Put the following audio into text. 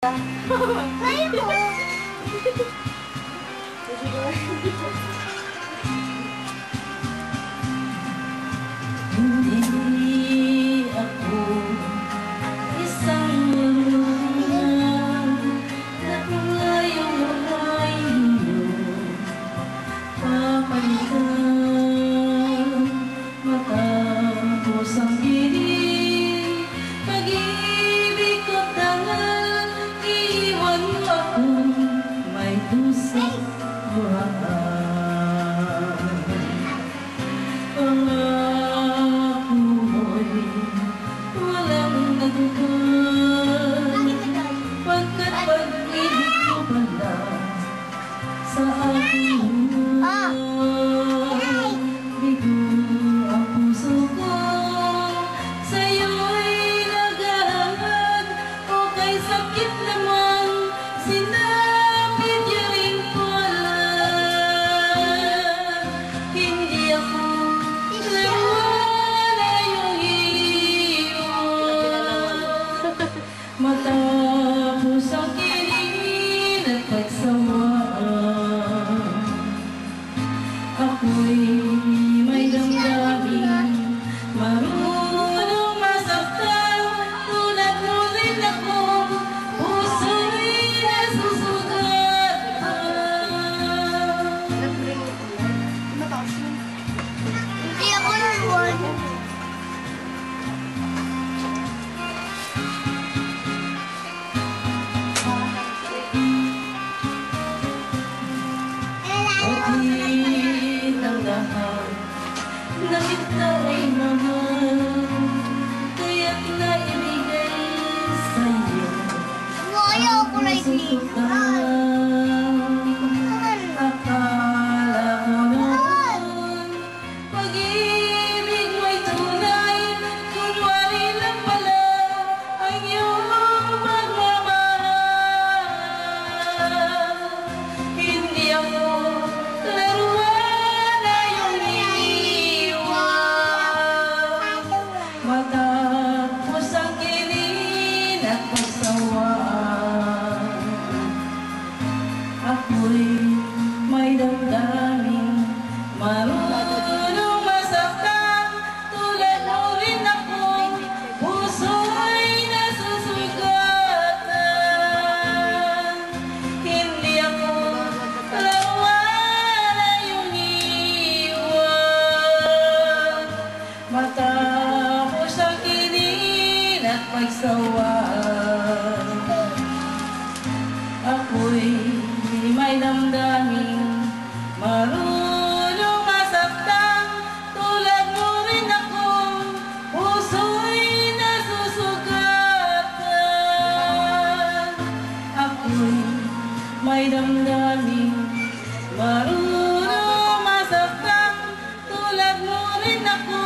Kaya mo. Hindi ako isang walang na kung layong walay iyong papalitan. Matapos ang dilim, pag-ibig ko tangan, iiwan mo akong may dusang buhaan. Pangako mo'y walang nagugan, pagkat pag-ibig mo pala sa akin. Bigo ang puso ko, sa'yo'y nagahangad, o kay sakit naman, sinapit niya rin pala. Hindi ako nawala yung iwan, matapos ang kilin at pagsawaan. Ako'y may damdamin, marunong masaktan, tulad mo rin ako, puso'y nasusugatan. Hindi ako naluwan. Bakit ang lahat na kita ay mahal, kaya't naibigay sa'yo Ayaw ko na susukan. Akala ko noon pag-ibig mo'y tunay, kunwari lang pala ang iyong pagmamahal. Hindi ako laruan na iyong iniwan, matapos ang kilin at pagsawaan. Ako'y may damdamin, marunong masaktan, tulad mo rin ako, puso'y nasusugatan. Hindi ako laruan na iyong iwan, matapos ang kilin at pagsawaan. Ako'y may damdamin, marunong masaktan, tulad mo rin ako, puso'y nasusugatan. Ako'y may damdamin, marunong masaktan, tulad mo rin ako,